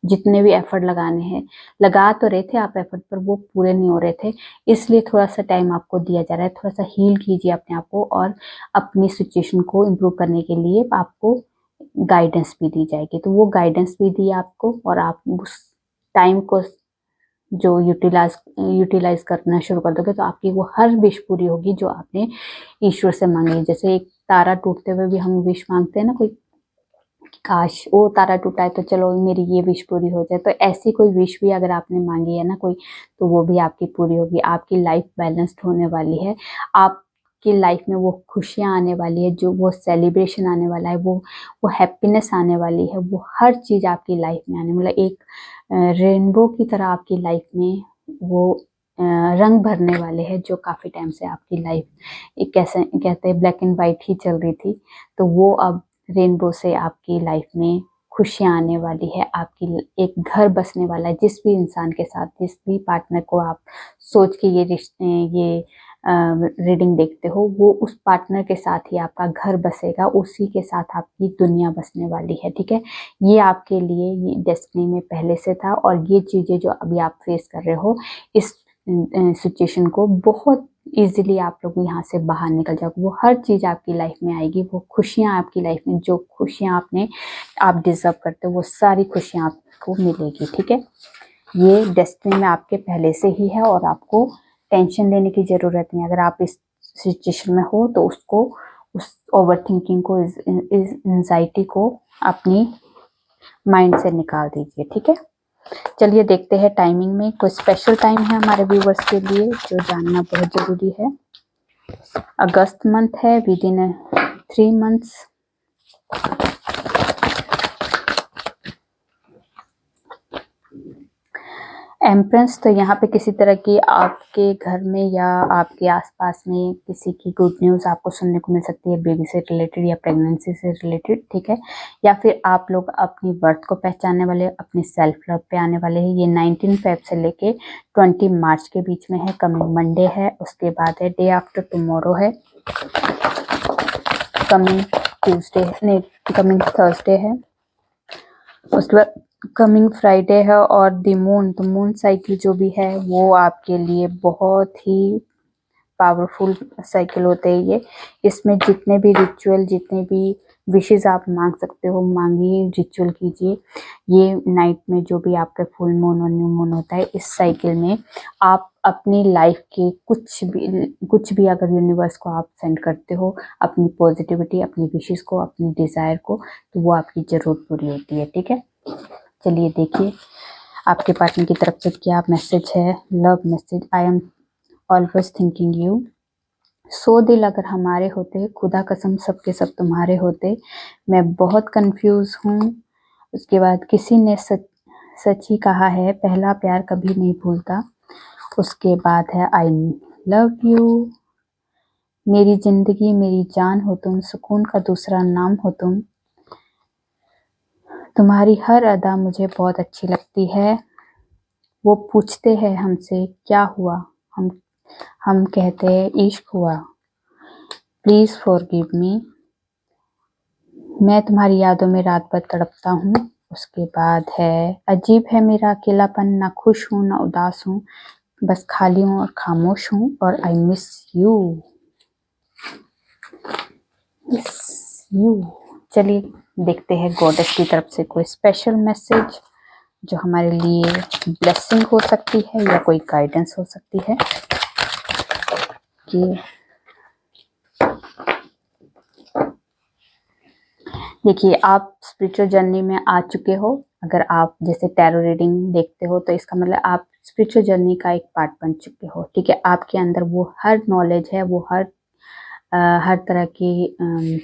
जितने भी एफर्ट लगाने हैं, लगा तो रहे थे आप एफर्ट, पर वो पूरे नहीं हो रहे थे। इसलिए थोड़ा सा टाइम आपको दिया जा रहा है। थोड़ा सा हील कीजिए अपने आप को, और अपनी सिचुएशन को इम्प्रूव करने के लिए आपको गाइडेंस भी दी जाएगी। तो वो गाइडेंस भी दी आपको, और आप उस टाइम को जो यूटिलाइज करना शुरू कर दोगे तो आपकी वो हर विश पूरी होगी जो आपने ईश्वर से मांगी। जैसे एक तारा टूटते हुए भी हम विश मांगते हैं ना, कोई काश वो तारा टूटा है तो चलो मेरी ये विश पूरी हो जाए, तो ऐसी कोई विश भी अगर आपने मांगी है ना कोई, तो वो भी आपकी पूरी होगी। आपकी लाइफ बैलेंस्ड होने वाली है, आपकी लाइफ में वो खुशियाँ आने वाली है, जो वो सेलिब्रेशन आने वाला है, वो हैप्पीनेस आने वाली है, वो हर चीज़ आपकी लाइफ में आने, मतलब एक रेनबो की तरह आपकी लाइफ में वो रंग भरने वाले हैं, जो काफ़ी टाइम से आपकी लाइफ एक कैसे कहते हैं ब्लैक एंड वाइट ही चल रही थी, तो वो अब रेनबो से आपकी लाइफ में खुशियाँ आने वाली है। आपकी एक घर बसने वाला है। जिस भी इंसान के साथ, जिस भी पार्टनर को आप सोच के ये रीडिंग देखते हो, वो उस पार्टनर के साथ ही आपका घर बसेगा, उसी के साथ आपकी दुनिया बसने वाली है। ठीक है, ये आपके लिए ये डेस्टिनी में पहले से था, और ये चीज़ें जो अभी आप फेस कर रहे हो, इस सिचुएशन को बहुत इजीली आप लोग यहाँ से बाहर निकल जाओगे। वो हर चीज़ आपकी लाइफ में आएगी, वो खुशियाँ आपकी लाइफ में, जो खुशियाँ आप डिजर्व करते हो, वो सारी खुशियाँ आपको मिलेगी। ठीक है, ये डेस्टिनी में आपके पहले से ही है, और आपको टेंशन लेने की ज़रूरत नहीं। अगर आप इस सिचुएशन में हो तो उसको, उस ओवर थिंकिंग को, इस एंजाइटी को अपनी माइंड से निकाल दीजिए। ठीक है, चलिए देखते हैं टाइमिंग में कोई स्पेशल टाइम है हमारे व्यूवर्स के लिए जो जानना बहुत ज़रूरी है। अगस्त मंथ है, विद इन 3 months। एम्प्रेस, तो यहाँ पे किसी तरह की आपके घर में या आपके आसपास में किसी की गुड न्यूज़ आपको सुनने को मिल सकती है, बेबी से रिलेटेड या प्रेगनेंसी से रिलेटेड। ठीक है, या फिर आप लोग अपनी बर्थ को पहचानने वाले, अपनी सेल्फ लव पे आने वाले हैं। ये 19 Feb से लेके 20 मार्च के बीच में है। कमिंग मंडे है, उसके बाद है डे आफ्टर टुमारो है, कमिंग ट्यूसडे नहीं, कमिंग थर्सडे है, उसके बाद कमिंग फ्राइडे है, और द मून साइकिल जो भी है वो आपके लिए बहुत ही पावरफुल साइकिल होते हैं ये। इसमें जितने भी रिचुअल, जितने भी विशेज़ आप मांग सकते हो, मांगिए, रिचुअल कीजिए। ये नाइट में जो भी आपका फुल मून और न्यू मून होता है, इस साइकिल में आप अपनी लाइफ के कुछ भी अगर यूनिवर्स को आप सेंड करते हो, अपनी पॉजिटिविटी, अपनी विशेज़ को, अपनी डिज़ायर को, तो वो आपकी ज़रूर पूरी होती है। ठीक है, चलिए देखिए आपके पार्टनर की तरफ से क्या मैसेज है। Love message, I am always thinking you. 100 दिल अगर हमारे होते, खुदा कसम सबके सब तुम्हारे होते। मैं बहुत कंफ्यूज हूँ। उसके बाद किसी ने सच ही कहा है, पहला प्यार कभी नहीं भूलता। उसके बाद है आई लव यू, मेरी जिंदगी मेरी जान हो तुम, सुकून का दूसरा नाम हो तुम। तुम्हारी हर अदा मुझे बहुत अच्छी लगती है। वो पूछते हैं हमसे क्या हुआ, हम कहते हैं इश्क हुआ। प्लीज फॉरगिव मी, मैं तुम्हारी यादों में रात भर तड़पता हूँ। उसके बाद है अजीब है मेरा अकेलापन, ना खुश हूँ ना उदास हूँ, बस खाली हूँ और खामोश हूँ, और आई मिस यू। चलिए देखते हैं गॉडेस की तरफ से कोई स्पेशल मैसेज जो हमारे लिए ब्लेसिंग हो सकती है या कोई गाइडेंस हो सकती है। कि देखिए आप स्पिरिचुअल जर्नी में आ चुके हो। अगर आप जैसे टैरो रीडिंग देखते हो तो इसका मतलब आप स्पिरिचुअल जर्नी का एक पार्ट बन चुके हो। ठीक है, आपके अंदर वो हर नॉलेज है, वो हर तरह की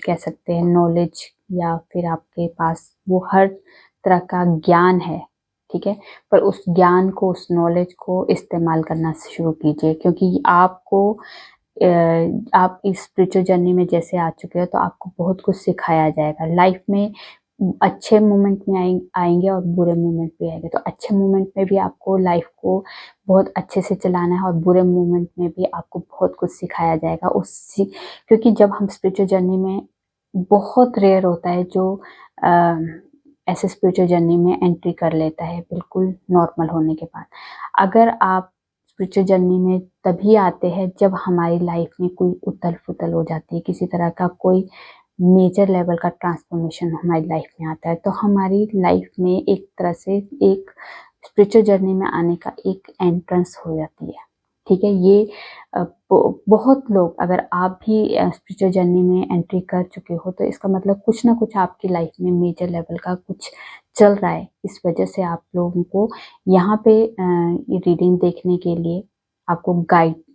कह सकते हैं नॉलेज, या फिर आपके पास वो हर तरह का ज्ञान है। ठीक है, पर उस ज्ञान को, उस नॉलेज को इस्तेमाल करना शुरू कीजिए, क्योंकि आप इस स्पिरिचुअल जर्नी में जैसे आ चुके हो तो आपको बहुत कुछ सिखाया जाएगा। लाइफ में अच्छे मोमेंट में आएंगे और बुरे मोमेंट भी आएंगे। तो अच्छे मोमेंट में भी आपको लाइफ को बहुत अच्छे से चलाना है, और बुरे मोमेंट में भी आपको बहुत कुछ सिखाया जाएगा। क्योंकि जब हम स्पिरिचुअल जर्नी में, बहुत रेयर होता है जो ऐसे स्पिरिचुअल जर्नी में एंट्री कर लेता है बिल्कुल नॉर्मल होने के बाद। अगर आप स्पिरिचुअल जर्नी में तभी आते हैं जब हमारी लाइफ में कोई उथल पुथल हो जाती है, किसी तरह का कोई मेजर लेवल का ट्रांसफॉर्मेशन हमारी लाइफ में आता है, तो हमारी लाइफ में एक तरह से एक स्पिरिचुअल जर्नी में आने का एक एंट्रेंस हो जाती है। ठीक है, ये बहुत लोग, अगर आप भी स्पिरिचुअल जर्नी में एंट्री कर चुके हो तो इसका मतलब कुछ ना कुछ आपकी लाइफ में मेजर लेवल का कुछ चल रहा है। इस वजह से आप लोगों को यहाँ पे ये रीडिंग देखने के लिए आपको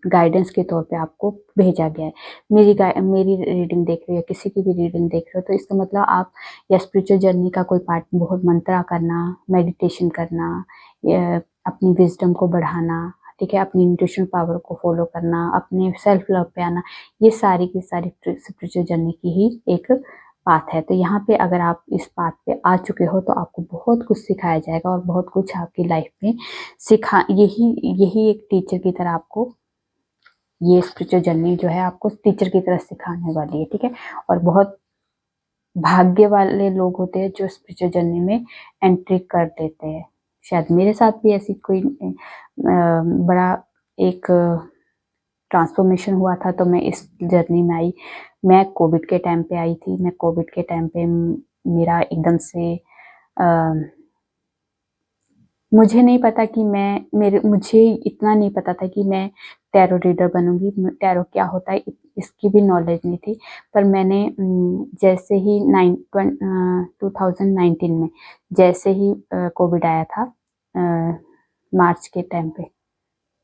गाइडेंस के तौर पे आपको भेजा गया है। मेरी रीडिंग देख रहे हो या किसी की भी रीडिंग देख रहे हो तो इसका मतलब आप या स्पिरिचुअल जर्नी का कोई पार्ट, बहुत मंत्रा करना, मेडिटेशन करना, अपनी विजडम को बढ़ाना, ठीक है, अपनी इंट्यूशन पावर को फॉलो करना, अपने सेल्फ लव पे आना, ये सारी की सारी स्पिरिचुअल जर्नी की ही एक पाथ है। तो यहाँ पे अगर आप इस पाथ पे आ चुके हो तो आपको बहुत कुछ सिखाया जाएगा, और बहुत कुछ आपकी लाइफ में यही एक टीचर की तरह आपको, ये स्पिरिचुअल जर्नी जो है आपको टीचर की तरह सिखाने वाली है। ठीक है, और बहुत भाग्य वाले लोग होते हैं जो स्पिरिचुअल जर्नी में एंट्री कर देते हैं। शायद मेरे साथ भी ऐसी कोई बड़ा एक ट्रांसफॉर्मेशन हुआ था तो मैं इस जर्नी में आई। मैं कोविड के टाइम पे आई थी। मैं कोविड के टाइम पे मेरा एकदम से मुझे नहीं पता कि मुझे इतना नहीं पता था कि मैं टैरो रीडर बनूंगी। टैरो क्या होता है इसकी भी नॉलेज नहीं थी। पर मैंने जैसे ही 2019 में जैसे ही कोविड आया था, मार्च के टाइम पे,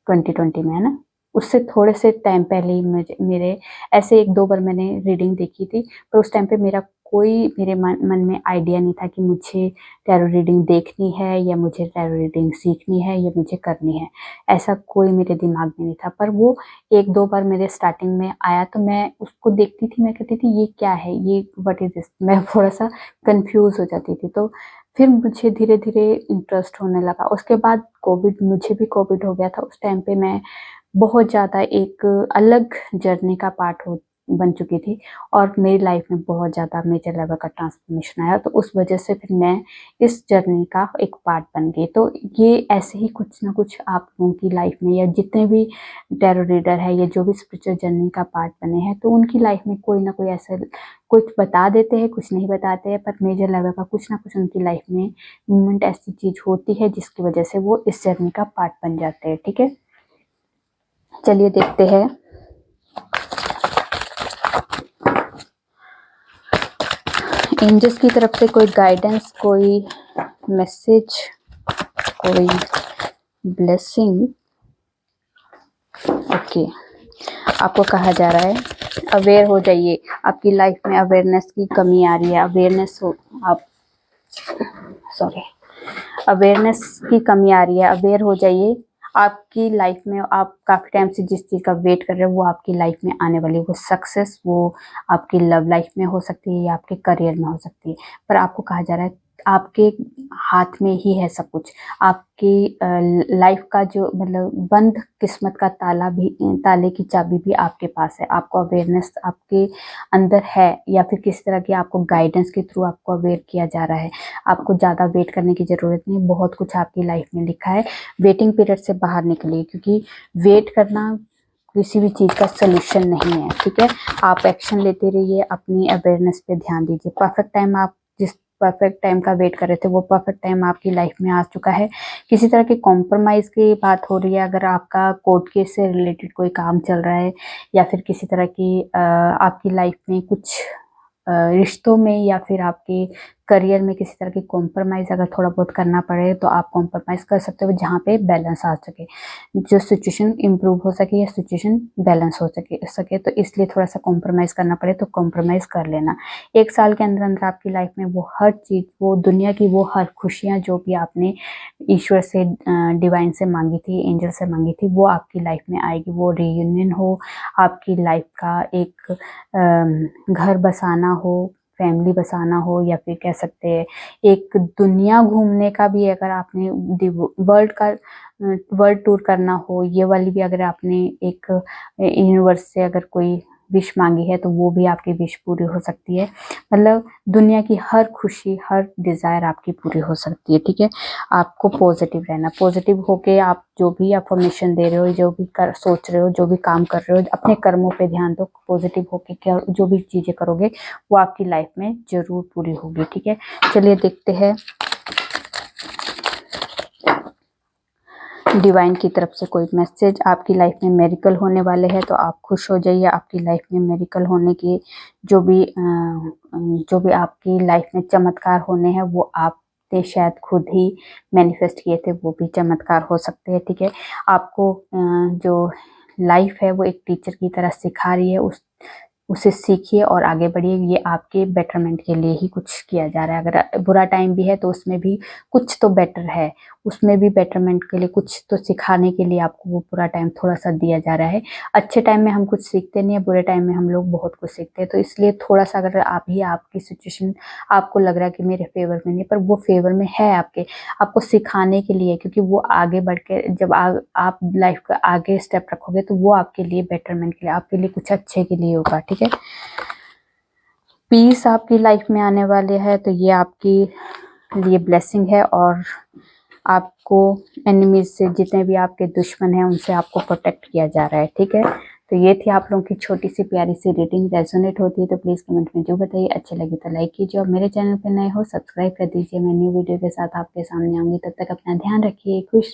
2020 में, है ना, उससे थोड़े से टाइम पहले ही मेरे ऐसे 1-2 बार मैंने रीडिंग देखी थी। पर उस टाइम पे मेरे मन में आइडिया नहीं था कि मुझे टैरो रीडिंग देखनी है या मुझे टैरो रीडिंग सीखनी है या मुझे करनी है। ऐसा कोई मेरे दिमाग में नहीं था। पर वो 1-2 बार मेरे स्टार्टिंग में आया तो मैं उसको देखती थी, मैं कहती थी ये क्या है, ये व्हाट इज दिस। मैं थोड़ा सा कंफ्यूज हो जाती थी। तो फिर मुझे धीरे धीरे इंटरेस्ट होने लगा। उसके बाद मुझे भी कोविड हो गया था। उस टाइम पे मैं बहुत ज़्यादा एक अलग जर्नी का पार्ट बन चुकी थी और मेरी लाइफ में बहुत ज़्यादा मेजर लेवल का ट्रांसफॉर्मेशन आया, तो उस वजह से फिर मैं इस जर्नी का एक पार्ट बन गई। तो ये ऐसे ही कुछ ना कुछ आप लोगों की लाइफ में, या जितने भी टैरो रीडर है या जो भी स्पिरिचुअल जर्नी का पार्ट बने हैं, तो उनकी लाइफ में कोई ना कोई ऐसा कुछ बता देते हैं, कुछ नहीं बताते हैं, पर मेजर लेवल का कुछ ना कुछ उनकी लाइफ में मूवमेंट ऐसी चीज होती है जिसकी वजह से वो इस जर्नी का पार्ट बन जाते हैं। ठीक है, चलिए देखते हैं। एंजल्स की तरफ से कोई गाइडेंस, कोई मैसेज, कोई ब्लेसिंग। ओके, आपको कहा जा रहा है अवेयर हो जाइए, आपकी लाइफ में अवेयरनेस की कमी आ रही है, अवेयरनेस हो आप अवेयरनेस की कमी आ रही है, अवेयर हो जाइए। आपकी लाइफ में आप काफ़ी टाइम से जिस चीज़ का वेट कर रहे हो वो आपकी लाइफ में आने वाली है। वो सक्सेस, वो आपकी लव लाइफ में हो सकती है या आपके करियर में हो सकती है, पर आपको कहा जा रहा है आपके हाथ में ही है सब कुछ। आपकी लाइफ का जो मतलब बंद किस्मत का ताले की चाबी भी आपके पास है। आपको अवेयरनेस आपके अंदर है, या फिर किस तरह की आपको गाइडेंस के थ्रू आपको अवेयर किया जा रहा है। आपको ज़्यादा वेट करने की ज़रूरत नहीं, बहुत कुछ आपकी लाइफ में लिखा है। वेटिंग पीरियड से बाहर निकलिए, क्योंकि वेट करना किसी भी चीज़ का सोल्यूशन नहीं है। ठीक है, आप एक्शन लेते रहिए, अपनी अवेयरनेस पे ध्यान दीजिए। परफेक्ट टाइम, आप जिस परफेक्ट टाइम का वेट कर रहे थे वो परफेक्ट टाइम आपकी लाइफ में आ चुका है। किसी तरह की कॉम्प्रोमाइज़ की बात हो रही है, अगर आपका कोर्ट केस से रिलेटेड कोई काम चल रहा है, या फिर किसी तरह की आपकी लाइफ में कुछ रिश्तों में या फिर आपके करियर में किसी तरह की कॉम्प्रोमाइज़ अगर थोड़ा बहुत करना पड़े, तो आप कॉम्प्रोमाइज़ कर सकते हो जहाँ पे बैलेंस आ सके, जो सिचुएशन इम्प्रूव हो सके या सिचुएशन बैलेंस हो सके। तो इसलिए थोड़ा सा कॉम्प्रोमाइज़ करना पड़े तो कॉम्प्रोमाइज़ कर लेना। 1 साल के अंदर अंदर आपकी लाइफ में वो हर चीज़, वो दुनिया की वो हर खुशियाँ जो भी आपने ईश्वर से, डिवाइन से मांगी थी, एंजल से मांगी थी, वो आपकी लाइफ में आएगी। वो रियूनियन हो, आपकी लाइफ का एक घर बसाना हो, फैमिली बसाना हो, या फिर कह सकते हैं एक दुनिया घूमने का भी, अगर आपने वर्ल्ड टूर करना हो, ये वाली भी अगर आपने एक यूनिवर्स से अगर कोई विश मांगी है तो वो भी आपकी विश पूरी हो सकती है। मतलब दुनिया की हर खुशी, हर डिज़ायर आपकी पूरी हो सकती है। ठीक है, आपको पॉजिटिव रहना, पॉजिटिव होके आप जो भी अफर्मेशन दे रहे हो, जो भी सोच रहे हो, जो भी काम कर रहे हो, अपने कर्मों पे ध्यान दो। पॉजिटिव होके क्या जो भी चीज़ें करोगे वो आपकी लाइफ में ज़रूर पूरी होगी। ठीक है, चलिए देखते हैं डिवाइन की तरफ से कोई मैसेज। आपकी लाइफ में मेरिकल होने वाले हैं, तो आप खुश हो जाइए। आपकी लाइफ में मेरिकल होने की जो भी आपकी लाइफ में चमत्कार होने हैं, वो आपने शायद खुद ही मैनिफेस्ट किए थे, वो भी चमत्कार हो सकते हैं। ठीक है, आपको जो लाइफ है वो एक टीचर की तरह सिखा रही है, उसे सीखिए और आगे बढ़िए। ये आपके बेटरमेंट के लिए ही कुछ किया जा रहा है। अगर बुरा टाइम भी है तो उसमें भी कुछ तो बेटर है, उसमें भी बेटरमेंट के लिए कुछ तो सिखाने के लिए आपको वो पूरा टाइम थोड़ा सा दिया जा रहा है। अच्छे टाइम में हम कुछ सीखते नहीं है, बुरे टाइम में हम लोग बहुत कुछ सीखते हैं। तो इसलिए थोड़ा सा अगर आपकी सिचुएशन आपको लग रहा है कि मेरे फेवर में नहीं, पर वो फेवर में है आपको सिखाने के लिए, क्योंकि वो आगे बढ़ के जब आप लाइफ का आगे स्टेप रखोगे तो वो आपके लिए बेटरमेंट के लिए, आपके लिए कुछ अच्छे के लिए होगा। ठीक है, पीस आपकी लाइफ में आने वाले हैं, तो ये आपकी लिए ब्लेसिंग है। और आपको एनिमीज से, जितने भी आपके दुश्मन हैं, उनसे आपको प्रोटेक्ट किया जा रहा है। ठीक है, तो ये थी आप लोगों की छोटी सी प्यारी सी रीडिंग। रेजोनेट होती है तो प्लीज़ कमेंट में जो बताइए। अच्छे लगे तो लाइक कीजिए, और मेरे चैनल पर नए हो सब्सक्राइब कर दीजिए। मैं न्यू वीडियो के साथ आपके सामने आऊँगी, तब तक अपना ध्यान रखिए। खुश